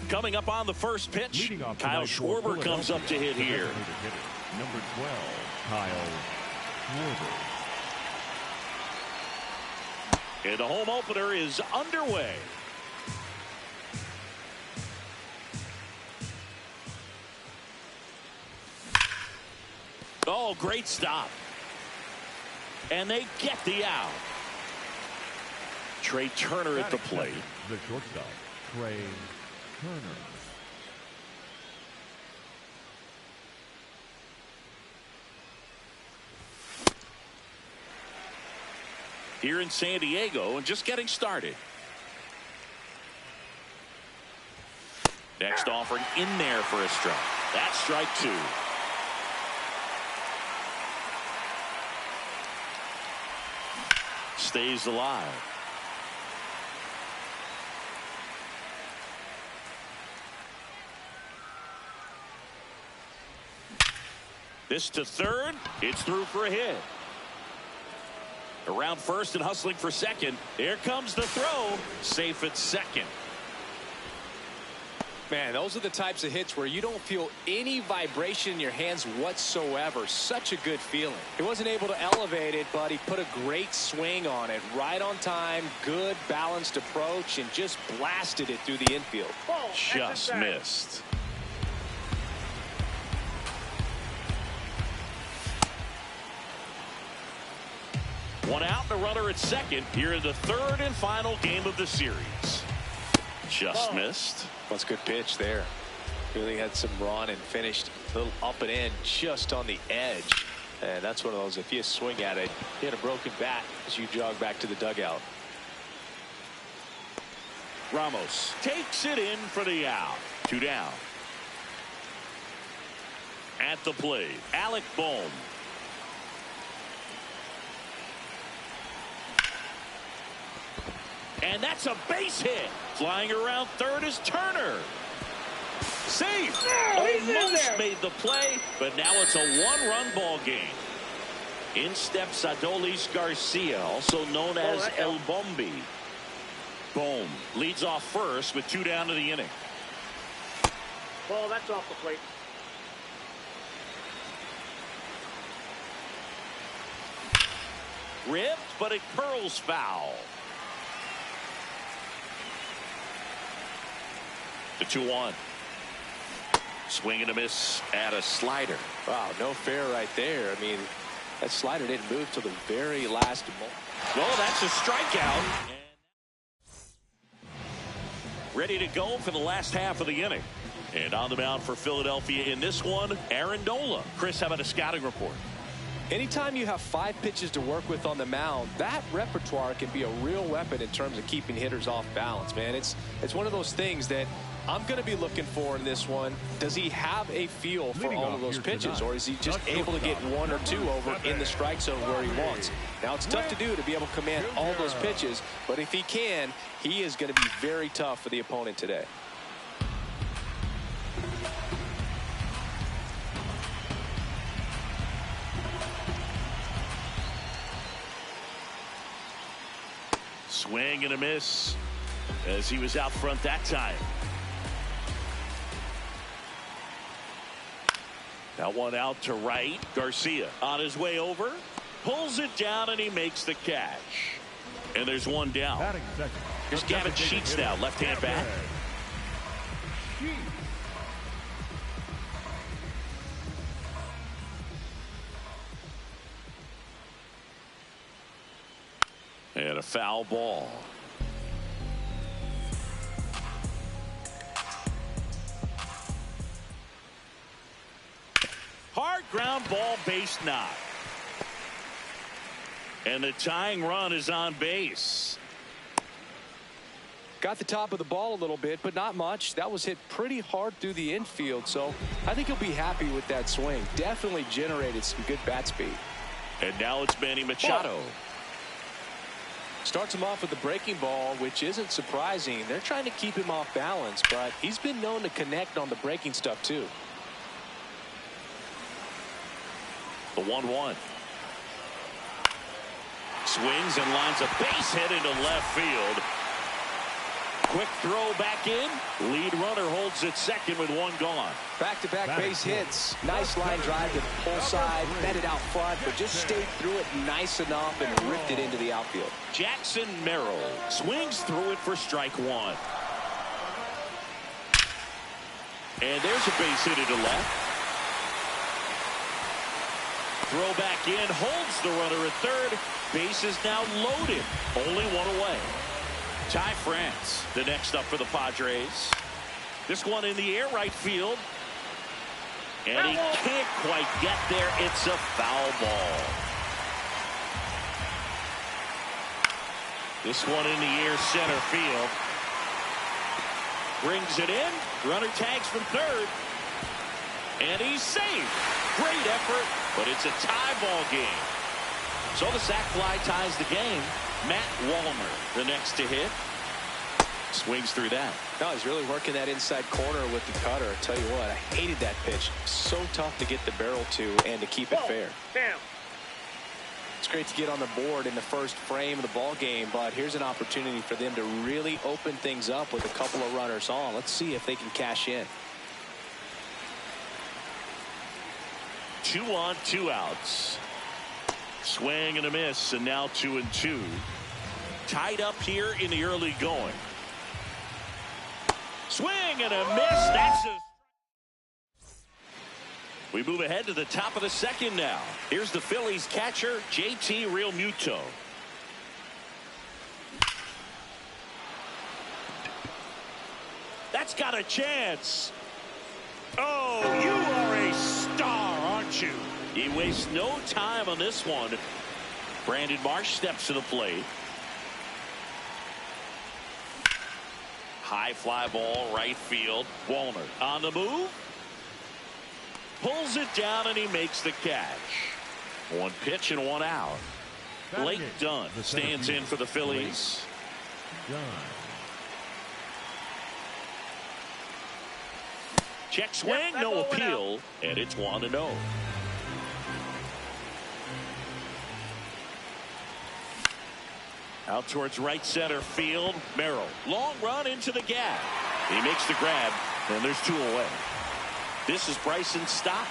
Coming up on the first pitch, Kyle Schwarber comes up to hit here. Number 12, Kyle Schwarber. And the home opener is underway. Oh, great stop. And they get the out. Trey Turner at the plate. The shortstop, Trey Turner. Here in San Diego and just getting started. Next offering in there for a strike. That's strike two. Stays alive. This to third. It's through for a hit. Around first and hustling for second. Here comes the throw. Safe at second. Man, those are the types of hits where you don't feel any vibration in your hands whatsoever. Such a good feeling. He wasn't able to elevate it, but he put a great swing on it. Right on time, good balanced approach, and just blasted it through the infield. Just missed. One out and a runner at second here in the third and final game of the series. Just missed. That's a good pitch there. Really had some run and finished a little up and in just on the edge. And that's one of those, if you swing at it, you hit a broken bat as you jog back to the dugout. Ramos takes it in for the out. Two down. At the plate, Alec Bohm. And that's a base hit. Flying around third is Turner. Safe. Almost made the play, but now it's a one-run ball game. In steps Adolis Garcia, also known as El Bombi. Bohm leads off first with two down to the inning. Ball, that's off the plate. Ripped, but it curls foul. The 2-1. Swing and a miss at a slider. Wow, no fair right there. I mean, that slider didn't move till the very last moment. Well, that's a strikeout. Ready to go for the last half of the inning. And on the mound for Philadelphia in this one, Aaron Nola. Chris, how about a scouting report? Anytime you have 5 pitches to work with on the mound, that repertoire can be a real weapon in terms of keeping hitters off balance, man. It's one of those things that I'm going to be looking for in this one. Does he have a feel for all of those pitches, or is he just able to get 1 or 2 over in the strike zone where he wants? Now, it's tough to do to be able to command all those pitches, but if he can, he is going to be very tough for the opponent today. Swing and a miss as he was out front that time. That one out to right. Garcia on his way over. Pulls it down, and he makes the catch. And there's one down. Batting second. Here's Gavin Sheets now, left-hand bat. And a foul ball. Hard ground ball, base knock. And the tying run is on base. Got the top of the ball a little bit, but not much. That was hit pretty hard through the infield, so I think he'll be happy with that swing. Definitely generated some good bat speed. And now it's Manny Machado. Starts him off with the breaking ball, which isn't surprising. They're trying to keep him off balance, but he's been known to connect on the breaking stuff too. The 1-1. Swings and lines a base hit into left field. Quick throw back in. Lead runner holds at second with one gone. Back-to-back base hits. Nice line drive to the pull side. Met it out front, but just stayed through it nice enough and ripped it into the outfield. Jackson Merrill swings through it for strike one. And there's a base hit into left. Throw back in, holds the runner at third. Base is now loaded. Only one away. Ty France, the next up for the Padres. This one in the air right field. And he can't quite get there. It's a foul ball. This one in the air center field. Brings it in. Runner tags from third. And he's safe. Great effort, but it's a tie ball game. So the sac fly ties the game. Matt Wallner, the next to hit. Swings through that. No, he's really working that inside corner with the cutter. I tell you what, I hated that pitch. So tough to get the barrel to and to keep it fair. Damn. It's great to get on the board in the first frame of the ball game, but here's an opportunity for them to really open things up with a couple of runners on. Let's see if they can cash in. 2 on, 2 outs. Swing and a miss, and now 2-2. Tied up here in the early going. Swing and a miss. That's a... We move ahead to the top of the second now. Here's the Phillies catcher, JT Realmuto. That's got a chance. Oh, you are a star, aren't you? He wastes no time on this one. Brandon Marsh steps to the plate. High fly ball, right field. Wallner on the move. Pulls it down, and he makes the catch. One pitch and one out. Blake Dunn stands in for the Phillies. Check swing, no appeal, and it's 1-0. Out towards right center field. Merrill. Long run into the gap. He makes the grab, and there's 2 away. This is Bryson Stott.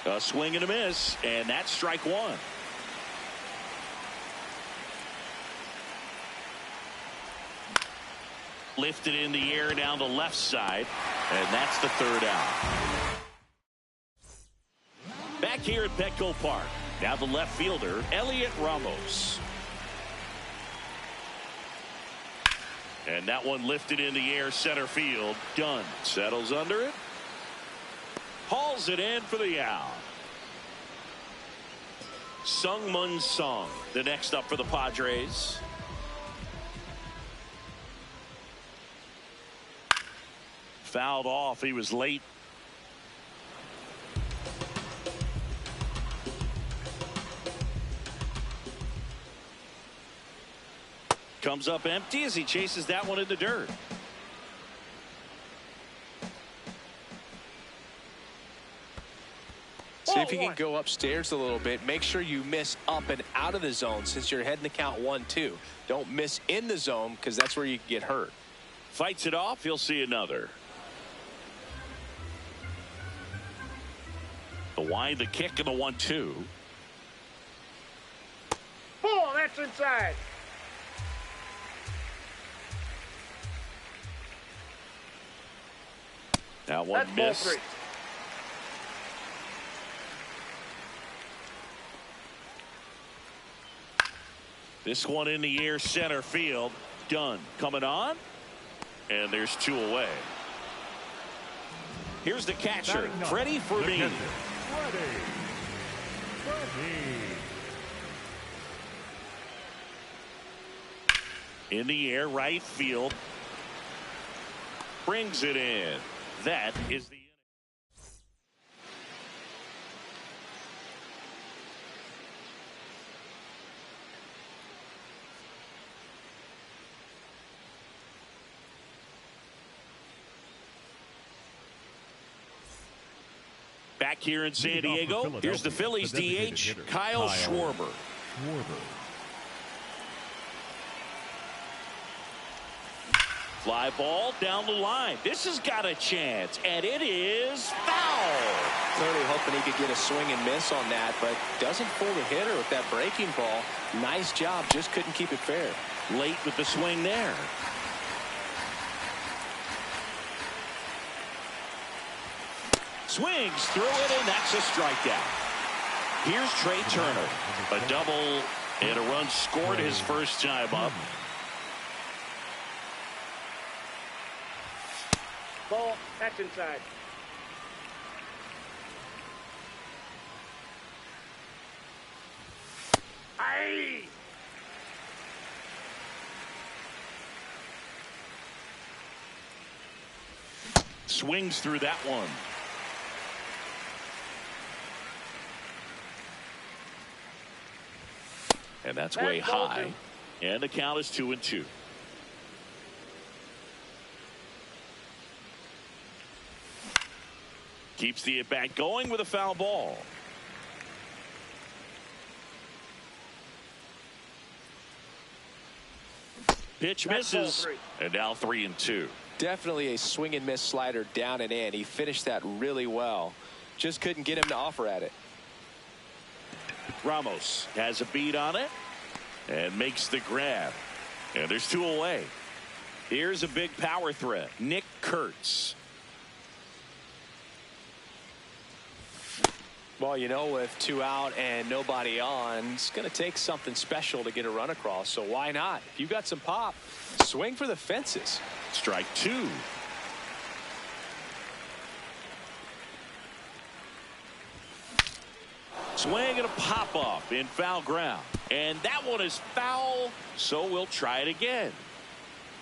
A swing and a miss, and that's strike one. Lifted in the air down the left side, and that's the 3rd out. Back here at Petco Park, now the left fielder, Elliot Ramos. And that one lifted in the air center field. Dunn settles under it. Hauls it in for the out. Sung-Mun Sung, the next up for the Padres. Fouled off. He was late. Comes up empty as he chases that one in the dirt. See if you can go upstairs a little bit. Make sure you miss up and out of the zone since you're heading the count 1-2. Don't miss in the zone because that's where you get hurt. fights it off. He'll see another. The wind, the kick, and the 1-2. Oh, that's inside. That one That's missed. ball 3. This one in the air, center field. Done. Coming on. And there's 2 away. Here's the catcher, Freddie Fermin. In the air, right field. Brings it in. That is the inning. Back here in San Diego, here's the Phillies DH, Kyle Schwarber. Fly ball down the line. This has got a chance, and it is foul. Clearly hoping he could get a swing and miss on that, but doesn't fool the hitter with that breaking ball. Nice job, just couldn't keep it fair. Late with the swing there. Swings through it, and that's a strikeout. Here's Trey Turner. A double and a run scored his first time up. Ball, that's inside. Aye. Swings through that one. And that's way high. And the count is 2-2. Keeps the at-bat going with a foul ball. Pitch misses. And now 3-2. Definitely a swing and miss slider down and in. He finished that really well. Just couldn't get him to offer at it. Ramos has a beat on it and makes the grab. And there's 2 away. Here's a big power threat. Nick Kurtz. Well, you know, with 2 out and nobody on, it's going to take something special to get a run across. So why not? If you've got some pop, swing for the fences. Strike 2. Swing and a pop up in foul ground. And that one is foul, so we'll try it again.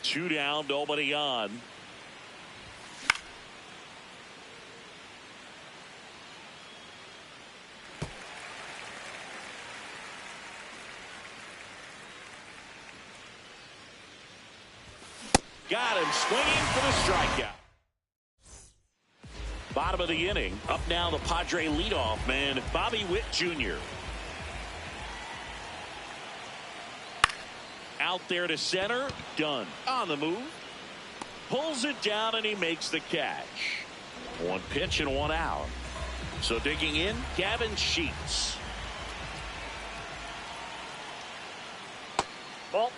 2 down, nobody on. Got him swinging for the strikeout. Bottom of the inning. Up now the Padre leadoff man, Bobby Witt Jr. Out there to center. Done. On the move. Pulls it down and he makes the catch. 1 pitch and 1 out. So digging in, Gavin Sheets. Ball.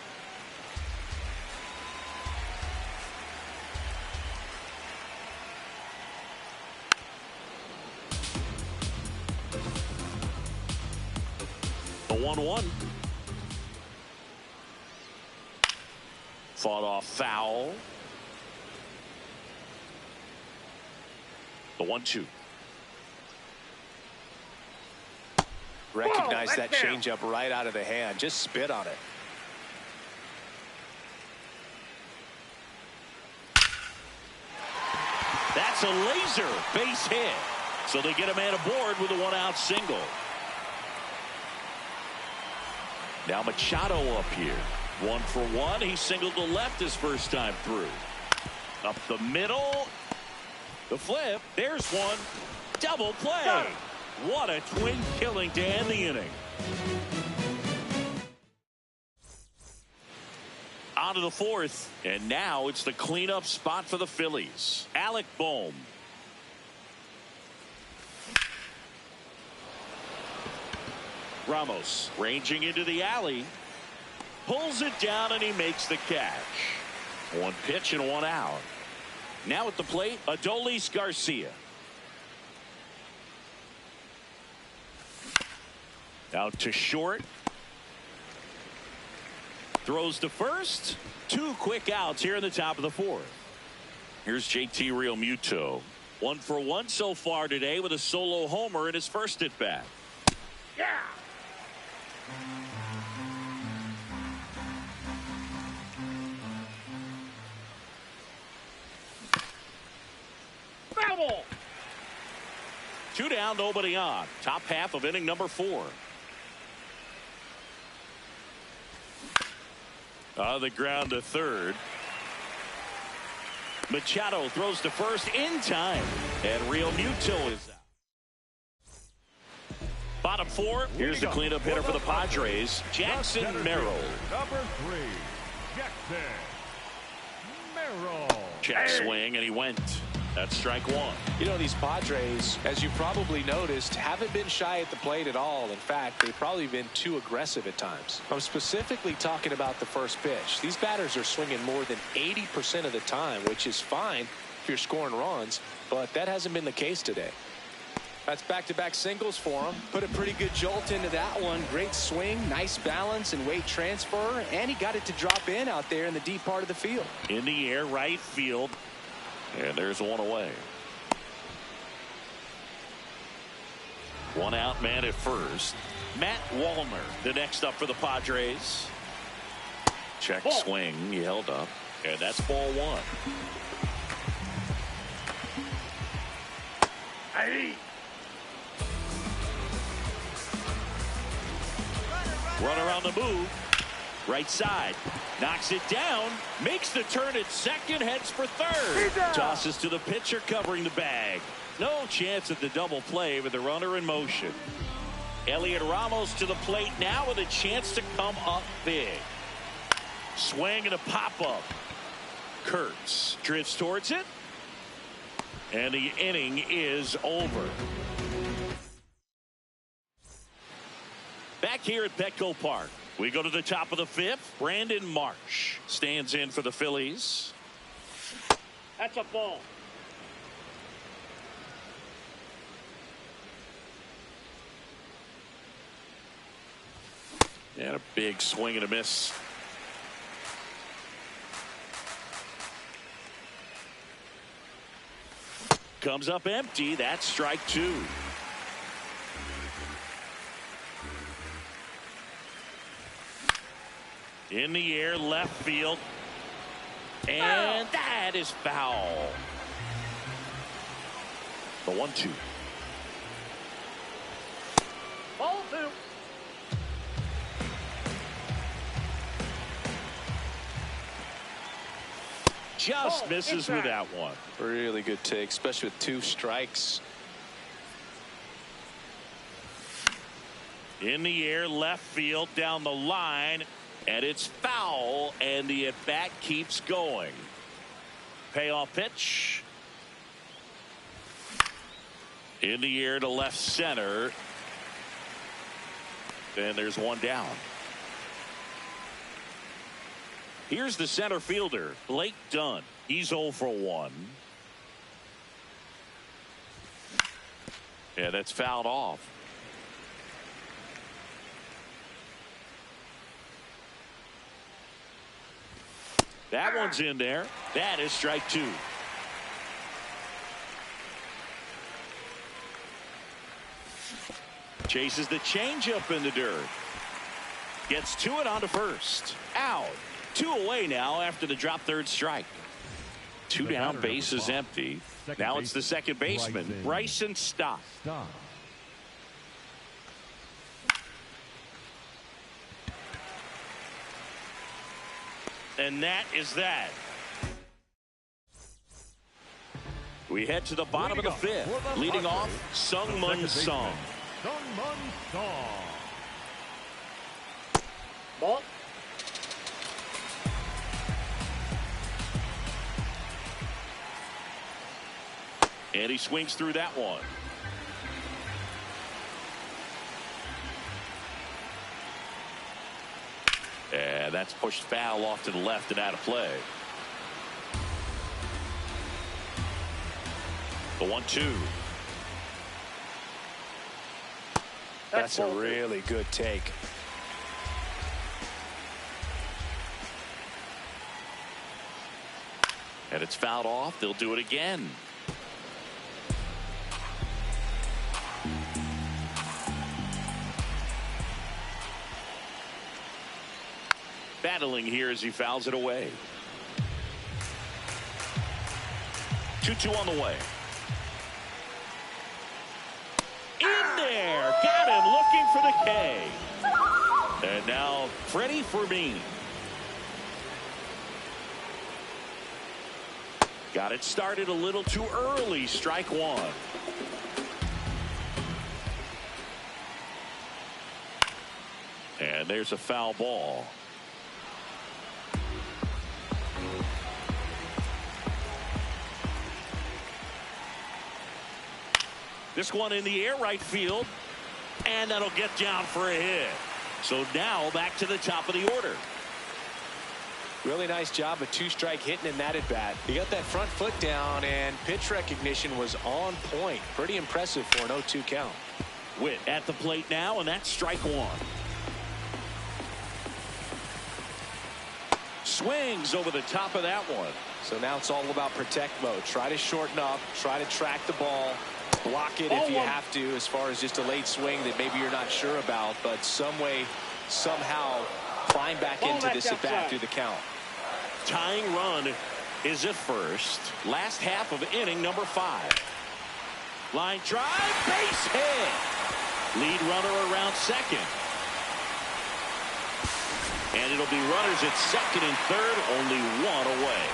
The 1-1. Fought off foul. The 1-2. Recognize Whoa, that that's down. changeup right out of the hand. Just spit on it. That's a laser base hit. So they get a man aboard with a 1-out single. Now Machado up here. 1 for 1. He singled to left his first time through. Up the middle. The flip. There's one. Double play. What a twin killing to end the inning. On to the fourth, and now it's the cleanup spot for the Phillies. Alec Bohm. Ramos ranging into the alley. Pulls it down, and he makes the catch. One pitch and one out. Now at the plate, Adolis Garcia. Out to short. Throws to first. Two quick outs here in the top of the fourth. Here's JT Realmuto. 1 for 1 so far today with a solo homer in his first at bat. Yeah. Foul ball. 2 down, nobody on. Top half of inning number 4. On the ground to third. Machado throws to first in time. And Realmuto is out. Bottom 4. Here's the cleanup hitter for the Padres, Jackson Merrill. Number 3, Jackson Merrill. Check swing, and he went. That's strike 1. You know, these Padres, as you probably noticed, haven't been shy at the plate at all. In fact, they've probably been too aggressive at times. I'm specifically talking about the first pitch. These batters are swinging more than 80% of the time, which is fine if you're scoring runs, but that hasn't been the case today. That's back-to-back singles for him. Put a pretty good jolt into that one. Great swing, nice balance and weight transfer, and he got it to drop in out there in the deep part of the field. In the air, right field. And there's one away. One out, man at first. Matt Wallner, the next up for the Padres. Check swing, he held up. And that's ball 1. Hey. Runner on the move. Right side. Knocks it down. Makes the turn at second. Heads for third. Tosses to the pitcher covering the bag. No chance at the double play with the runner in motion. Elliot Ramos to the plate now with a chance to come up big. Swing and a pop-up. Kurtz drifts towards it. And the inning is over. Back here at Petco Park, we go to the top of the 5th. Brandon Marsh stands in for the Phillies. That's a ball. And a big swing and a miss. Comes up empty. That's strike 2. In the air, left field. And that is foul. The 1-2. Ball 2. Just misses with that one. Really good take, especially with 2 strikes. In the air, left field, down the line. And it's foul, and the at-bat keeps going. Payoff pitch. In the air to left center. And there's one down. Here's the center fielder, Blake Dunn. He's 0 for 1. Yeah, that's fouled off. That one's in there. That is strike 2. Chases the changeup in the dirt. Gets to it onto first. Out. 2 away now after the drop third strike. 2 down, base is empty. Now it's the second baseman, Bryson Stott. And that is that. We head to the bottom of the 5th. Leading off, Sung-Mun Sung. Sung-Mun Sung. Ball. And he swings through that one. And that's pushed foul off to the left and out of play. The 1-2. That's a really good take. And it's fouled off. They'll do it again. Battling here as he fouls it away. 2-2 on the way. In there. Got him looking for the K. And now Freddie Fermin. Got it started a little too early. Strike one. And there's a foul ball. This one in the air right field. And that'll get down for a hit. So now back to the top of the order. Really nice job of two-strike hitting in that at bat. He got that front foot down, and pitch recognition was on point. Pretty impressive for an 0-2 count. Witt at the plate now, and that's strike one. Swings over the top of that one. So now it's all about protect mode. Try to shorten up, try to track the ball, block it if you have to, as far as just a late swing that maybe you're not sure about, but some way, somehow climb back into this at bat through the count. Tying run is at first. Last half of inning number 5. Line drive, base hit. Lead runner around second. And it'll be runners at second and third, only one away.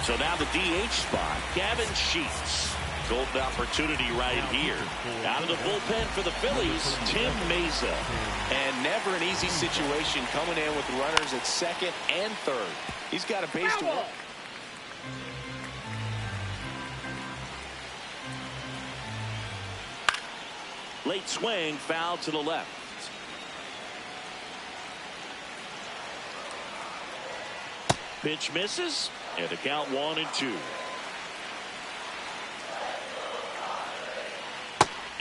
So now the DH spot, Gavin Sheets. Golden opportunity right here. Out of the bullpen for the Phillies, Tim Mesa. And never an easy situation coming in with runners at second and third. He's got a base to work. Late swing, foul to the left. Pitch misses, and the count 1-2.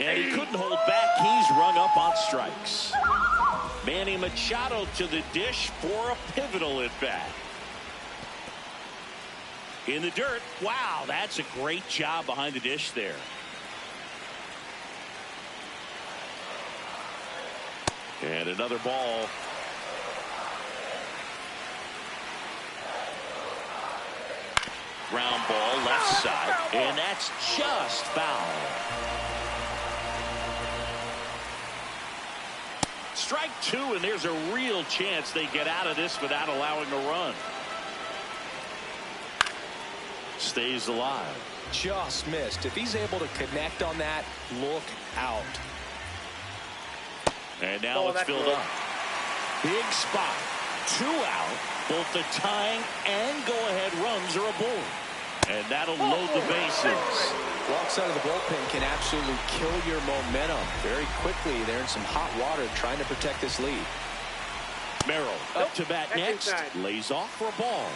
And he couldn't hold back. He's rung up on strikes. Manny Machado to the dish for a pivotal at bat. In the dirt. Wow, that's a great job behind the dish there. And another ball. Ground ball left side. And that's just foul. Strike two, and there's a real chance they get out of this without allowing a run. Stays alive. Just missed. If he's able to connect on that, look out. And now it's filled up. Big spot. 2 out. Both the tying and go-ahead runs are aboard. And that'll load the bases. Wrong side of the bullpen can absolutely kill your momentum very quickly. They're in some hot water trying to protect this lead. Merrill up to bat next. Lays off for a ball.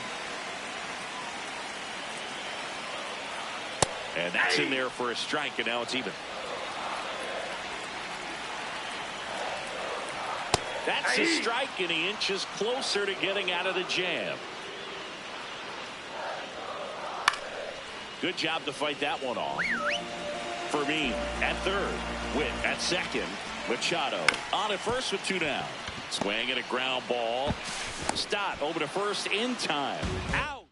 And that's in there for a strike, and now it's even. That's a strike, and he inches closer to getting out of the jam. Good job to fight that one off. Fermin at third. Witt at second. Machado on at first with 2 down. Swing and a ground ball. Stott over to first in time. Out.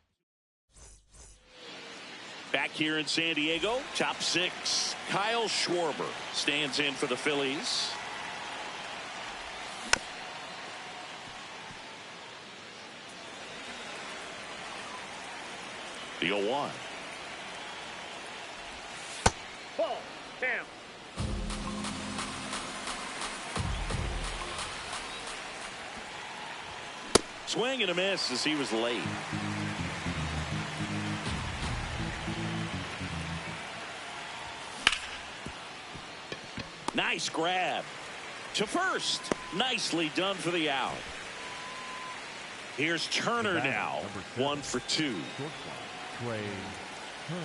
Back here in San Diego, top 6. Kyle Schwarber stands in for the Phillies. The 0-1. Ball. Damn. Swing and a miss as he was late. Nice grab to first. Nicely done for the out. Here's Turner now. 1 for 2. Trey Turner.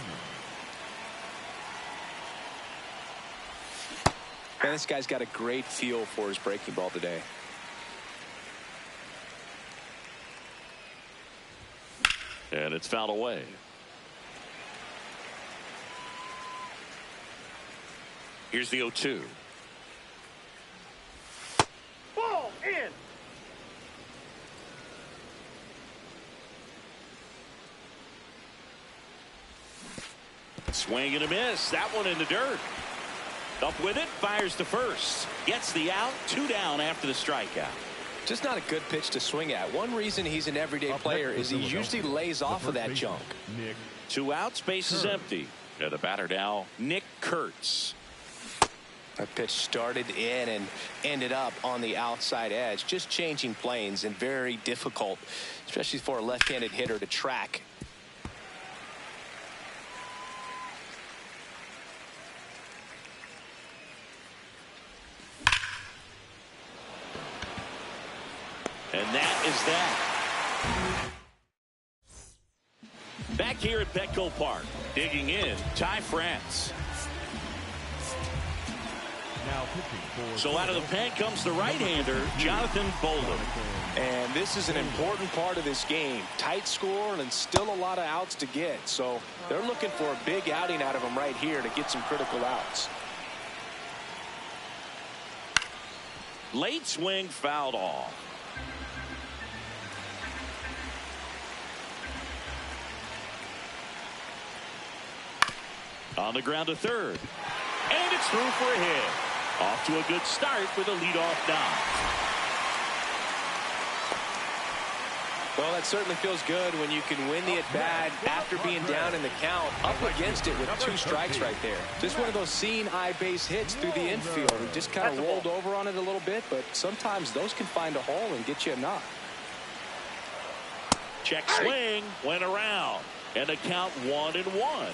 Man, this guy's got a great feel for his breaking ball today. And it's fouled away. Here's the 0-2. Ball in. Swing and a miss. That one in the dirt. Up with it. Fires to first. Gets the out. 2 down after the strikeout. Just not a good pitch to swing at. One reason he's an everyday player is he usually lays off of that junk. 2 outs. Base is empty. And the batter now, Nick Kurtz. That pitch started in and ended up on the outside edge. Just changing planes and very difficult, especially for a left-handed hitter to track. And that is that. Back here at Petco Park, digging in, Ty France. Now pitching for So out of the pen comes the right-hander, Jonathan Bolden. And this is an important part of this game. Tight score and still a lot of outs to get. So they're looking for a big outing out of him right here to get some critical outs. Late swing fouled off. On the ground to third. And it's through for a hit. Off to a good start with a leadoff knock. Well, that certainly feels good when you can win the at-bat after being down in the count, up against it with 2 strikes right there. Just one of those seeing eye base hits through the infield. He just kind of rolled over on it a little bit, but sometimes those can find a hole and get you a knock. Check swing, went around, and the count 1-1.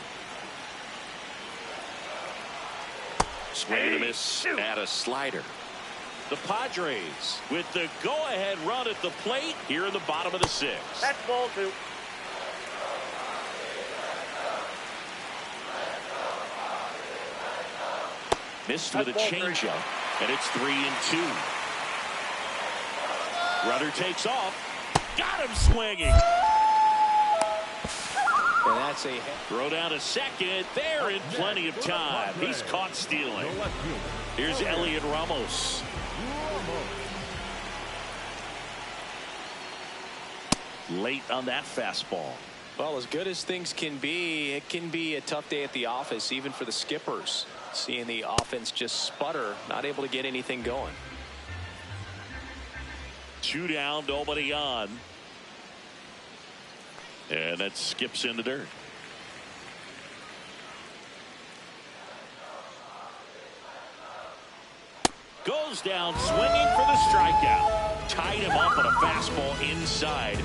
Swing and a miss at a slider. The Padres with the go-ahead run at the plate here in the bottom of the 6th. That's ball 2. Missed with a changeup, and it's 3-2. Runner takes off. Got him swinging. And that's a hit. Throw down to second. There in plenty of time. He's caught stealing. Here's Elliot Ramos. Late on that fastball. Well, as good as things can be, it can be a tough day at the office, even for the skippers. Seeing the offense just sputter, not able to get anything going. 2 down, nobody on. And that skips in the dirt. Goes down swinging for the strikeout. Tied him up on a fastball inside.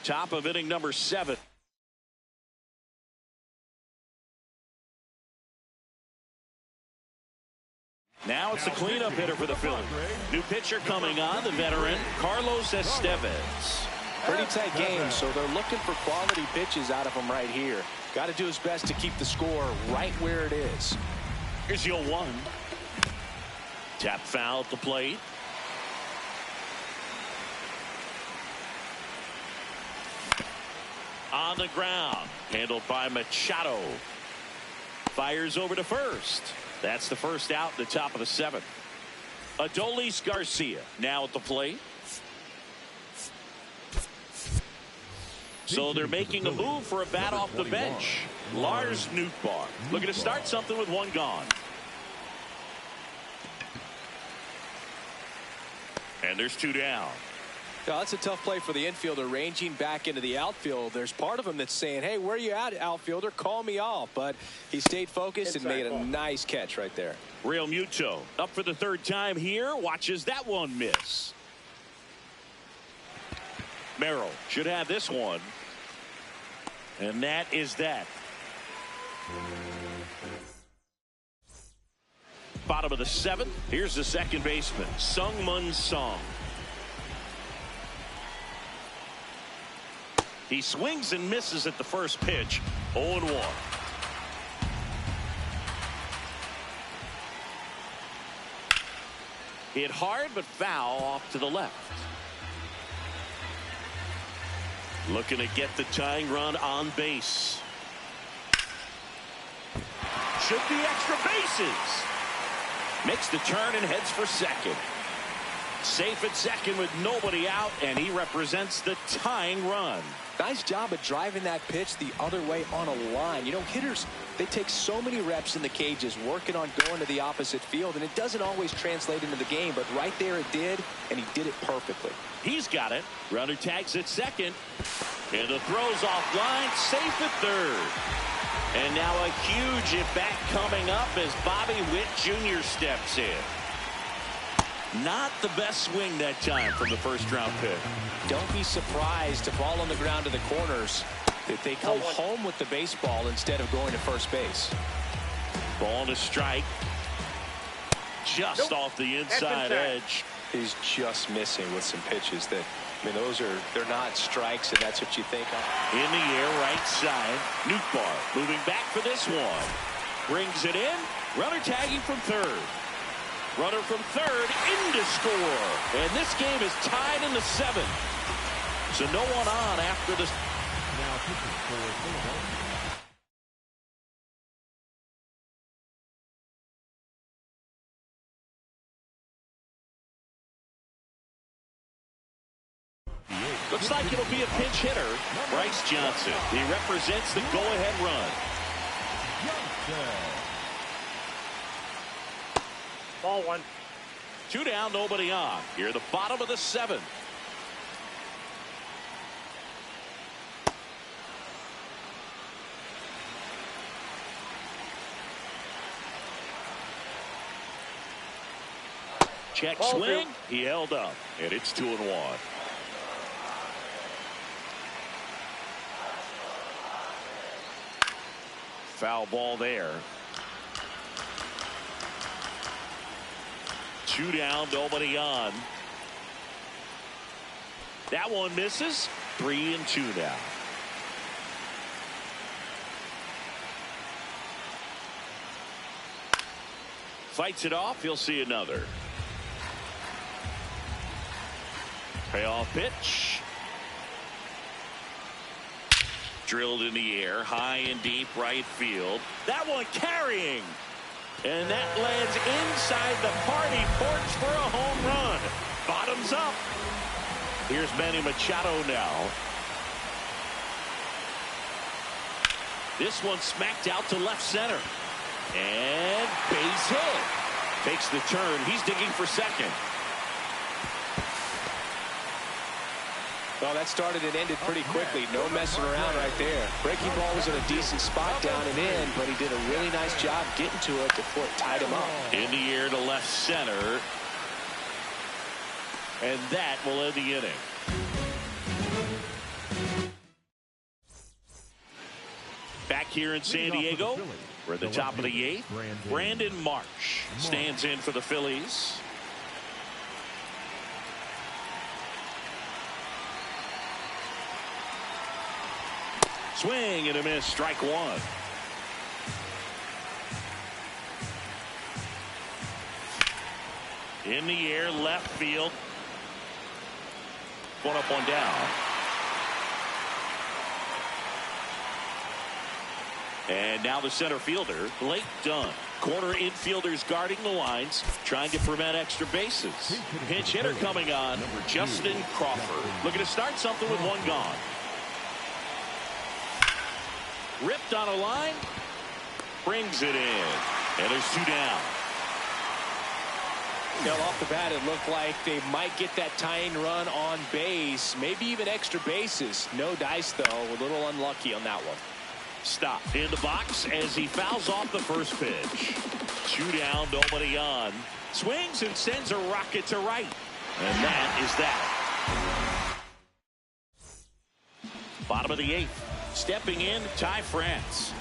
Top of inning number 7. Now it's the cleanup hitter for the Phillies. New pitcher coming on, the veteran Carlos Estevez. Pretty tight game, so they're looking for quality pitches out of him right here. Got to do his best to keep the score right where it is. Here's the 0-1. Tap foul at the plate. On the ground, handled by Machado. Fires over to first. That's the first out in the top of the 7th. Adolis Garcia now at the plate. So they're making a move for a bat off the bench. Lars Nootbaar looking to start something with 1 gone. And there's 2 down. Yeah, that's a tough play for the infielder, ranging back into the outfield. There's part of him that's saying, hey, where you at, outfielder? Call me off. But he stayed focused and made a nice catch right there. Real Muto up for the 3rd time here. Watches that one miss. Merrill should have this one. And that is that. Bottom of the 7th. Here's the second baseman, Sung-Mun Song. He swings and misses at the first pitch. 0-1. Hit hard but foul off to the left. Looking to get the tying run on base. Should be extra bases. Makes the turn and heads for second. Safe at second with nobody out, and he represents the tying run. Nice job of driving that pitch the other way on a line. You know, hitters, they take so many reps in the cages working on going to the opposite field, and it doesn't always translate into the game, but right there it did, and he did it perfectly. He's got it. Runner tags at second, and the throw's offline, safe at third. And now a huge at-bat coming up as Bobby Witt Jr. steps in. Not the best swing that time from the first-round pick. Don't be surprised to fall on the ground to the corners that they come home with the baseball instead of going to first base. Ball to strike. Just off the inside edge. He's just missing with some pitches that, I mean, they're not strikes, and that's what you think of. In the air, right side. Nootbaar moving back for this one. Brings it in. Runner tagging from third. Runner from third in to score. And this game is tied in the 7th. So no one on after this. Now pitching for Philadelphia. Looks like it'll be a pinch hitter. Bryce Johnson. He represents the go-ahead run. Ball 1. 2 down, nobody on. Here at the bottom of the 7th. Check swing. He held up, and it's 2-1. Foul ball there. 2 down, nobody on. That one misses. 3-2 now. Fights it off. He'll see another. Payoff pitch. Drilled in the air, high and deep right field. That one carrying. And that lands inside the party porch for a home run. Bottoms up. Here's Manny Machado now. This one smacked out to left center. And base hit. Takes the turn. He's digging for second. Well, that started and ended pretty quickly. No messing around right there. Breaking ball was in a decent spot down and in, but he did a really nice job getting to it before it tied him up. In the air to left center. And that will end the inning. Back here in San Diego, we're at the top of the 8th. Brandon Marsh stands in for the Phillies. Swing and a miss, strike 1. In the air, left field. One up, one down. And now the center fielder, Blake Dunn. Corner infielders guarding the lines, trying to prevent extra bases. Pinch hitter coming on, Justin Crawford. Looking to start something with one gone. Ripped on a line, brings it in, and there's 2 down. Now, off the bat, it looked like they might get that tying run on base, maybe even extra bases. No dice, though. A little unlucky on that one. Stopped in the box as he fouls off the first pitch. 2 down, nobody on. Swings and sends a rocket to right. And that is that. Bottom of the 8th. Stepping in, Ty France.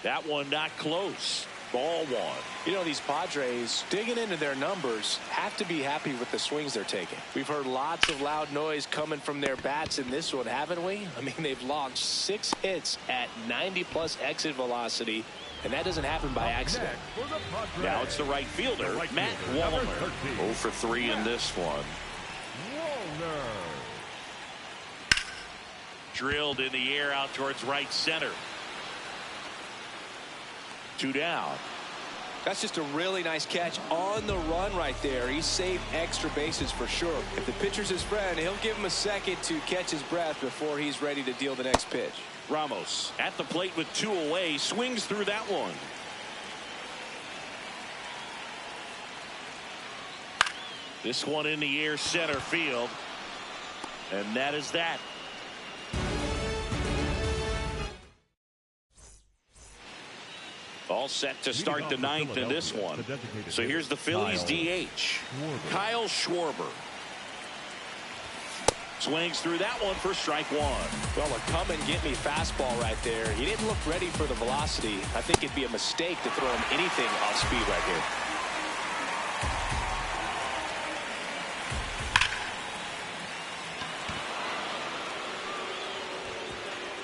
That one not close. Ball one. You know, these Padres, digging into their numbers, have to be happy with the swings they're taking. We've heard lots of loud noise coming from their bats in this one, haven't we? I mean, they've logged 6 hits at 90-plus exit velocity, and that doesn't happen by accident. Now it's the right fielder, Matt Wallner. 0 for 3 in this one. Drilled in the air out towards right center. 2 down. That's just a really nice catch on the run right there. He saved extra bases for sure. If the pitcher's his friend, he'll give him a second to catch his breath before he's ready to deal the next pitch. Ramos at the plate with 2 away, swings through that one. This one in the air, center field. And that is that. All set to start the 9th in this one. So here's the Phillies DH, Kyle Schwarber. Swings through that one for strike 1. Well, a come and get me fastball right there. He didn't look ready for the velocity. I think it'd be a mistake to throw him anything off speed right here.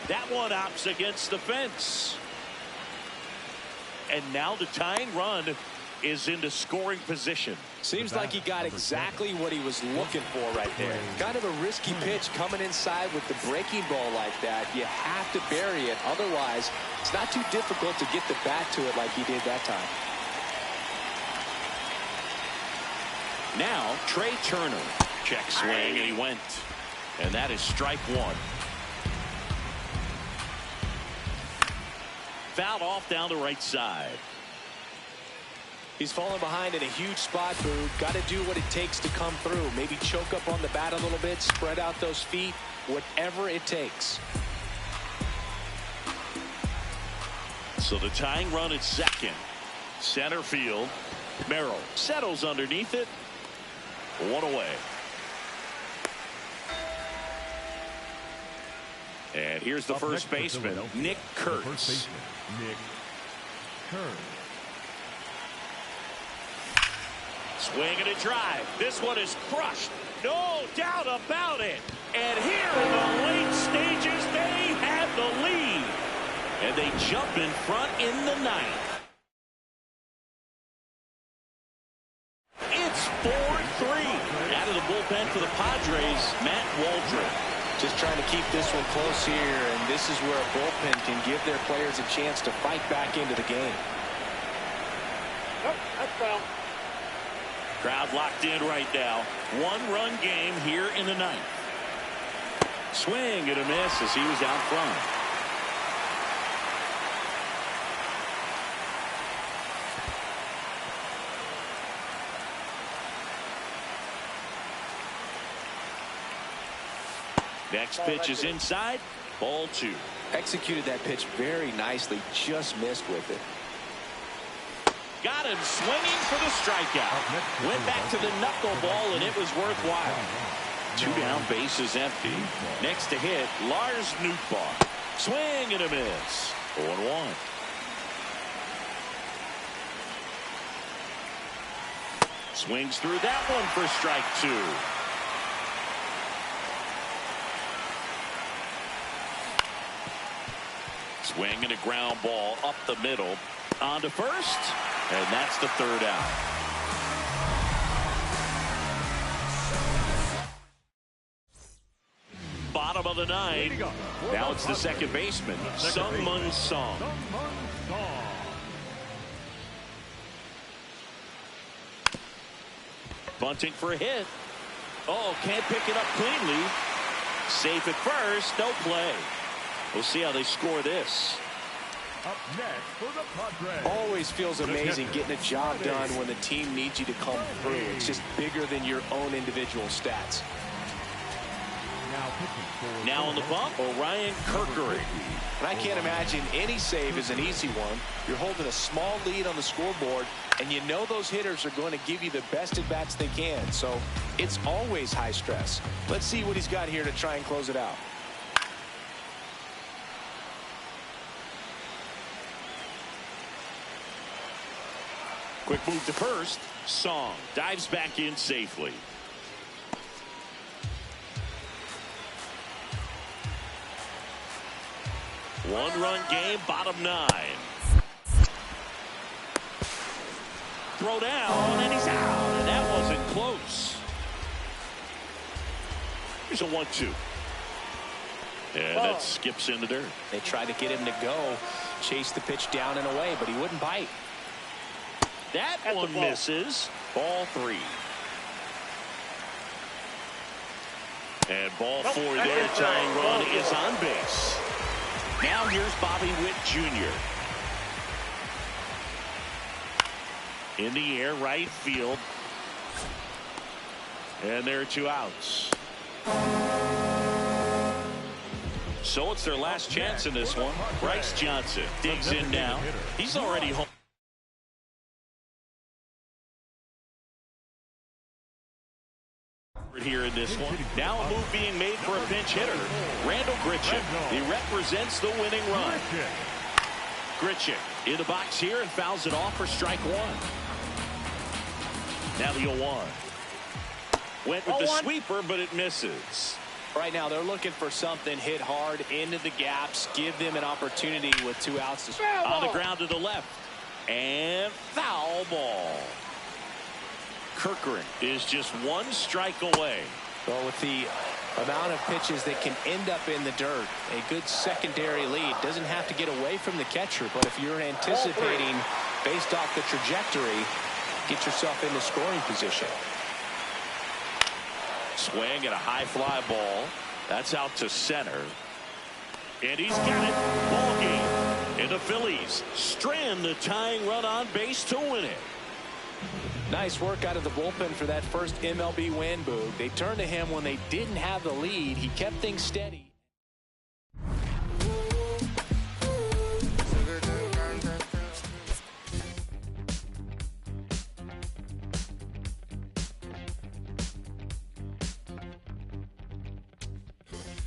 That one opts against the fence. And now the tying run is into scoring position. Seems like he got exactly what he was looking for right there. Kind of a risky pitch coming inside with the breaking ball like that. You have to bury it. Otherwise, it's not too difficult to get the bat to it like he did that time. Now, Trey Turner. Check swing, and he went. And that is strike 1. Fouled off down the right side. He's fallen behind in a huge spot, Boog. Got to do what it takes to come through. Maybe choke up on the bat a little bit, spread out those feet, whatever it takes. So the tying run at second. Center field. Merrill settles underneath it. 1 away. And here's the first baseman, Nick Kurtz. Nick Kurtz. Swing and a drive. This one is crushed. No doubt about it. And here in the late stages, they have the lead. And they jump in front in the 9th. It's 4-3. Out of the bullpen for the Padres, Matt Waldron. Just trying to keep this one close here, and this is where a bullpen can give their players a chance to fight back into the game. Nope, that's foul. Crowd locked in right now. 1-run game here in the 9th. Swing and a miss as he was out front. Next pitch is inside. Ball 2. Executed that pitch very nicely, just missed with it. Got him swinging for the strikeout. Went back to the knuckleball, and it was worthwhile. 2 down, bases empty. Next to hit, Lars Nootbaar. Swing and a miss. 0-1. Swings through that one for strike 2. Swing and a ground ball up the middle. On to first, and that's the 3rd out. Bottom of the 9th. Now it's the second baseman, Sung-Mun Song. Bunting for a hit. Oh, can't pick it up cleanly. Safe at first, no play. We'll see how they score this. Up next for the Padres. Always feels amazing getting a job done when the team needs you to come through. It's just bigger than your own individual stats. Now on the bump, Orion Kerkering. And I can't imagine any save is an easy one. You're holding a small lead on the scoreboard, and you know those hitters are going to give you the best at bats they can. So it's always high stress. Let's see what he's got here to try and close it out. Quick move to first. Song dives back in safely. One-run game, bottom 9. Throw down, and he's out. And that wasn't close. Here's a 1-2. And that skips in the dirt. They tried to get him to go, chase the pitch down and away, but he wouldn't bite. That one misses. Ball 3. And ball 4 there. Tying run is on base. Now here's Bobby Witt Jr. In the air, right field. And there are 2 outs. So it's their last chance in this one. Bryce Johnson digs in now. He's already home. Here in this one. Now a move being made for a pinch hitter. Randall Grichuk. He represents the winning run. Grichuk in the box here and fouls it off for strike 1. Now the 0-1. Went with the sweeper, but it misses. Right now they're looking for something hit hard into the gaps, give them an opportunity with 2 outs. On the ground to the left. And foul ball. Kirkering is just 1 strike away. Well, with the amount of pitches that can end up in the dirt, a good secondary lead doesn't have to get away from the catcher, but if you're anticipating based off the trajectory, get yourself into scoring position. Swing at a high fly ball. That's out to center. And he's got it. Ball game. And the Phillies strand the tying run on base to win it. Nice work out of the bullpen for that first MLB win, Boog. They turned to him when they didn't have the lead. He kept things steady.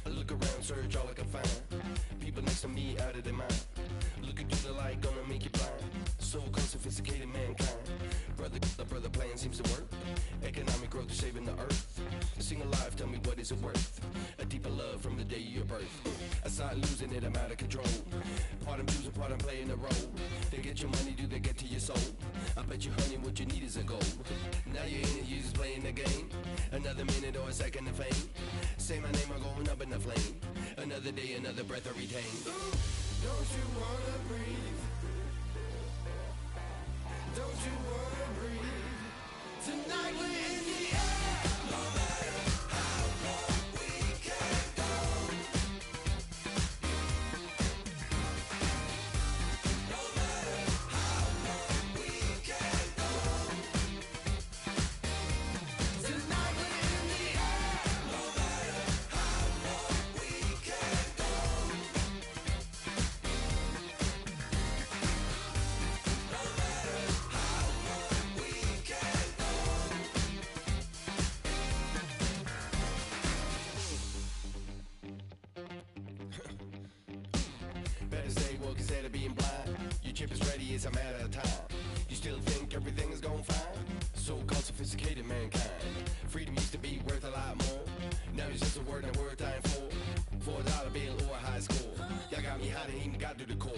I look around, search all I can find. People next to me out of their mind. Looking through the light, gonna make you blind. So called sophisticated mankind. Brother plan seems to work. Economic growth is saving the earth. Sing alive, tell me what is it worth? A deeper love from the day of your birth. I start losing it, I'm out of control. Part I'm choosing, part I'm playing the role. They get your money, do they get to your soul? I bet you, honey, what you need is a goal. Now you're in it, you just playing the game. Another minute or a second of fame. Say my name, I'm going up in the flame. Another day, another breath I retain. Don't you wanna breathe? Don't you wanna breathe? Tonight we're in the air. No matter how long we can go. No matter how long we can go. Tonight we're in the air. No matter how long we can go. No matter how long we can go. Better stay woke instead of being blind. Your chip is ready, it's a matter of time. You still think everything is going fine? So-called sophisticated mankind. Freedom used to be worth a lot more. Now it's just a word and a word dying for $4 bill or a high score. Y'all got me hot and even got to the core.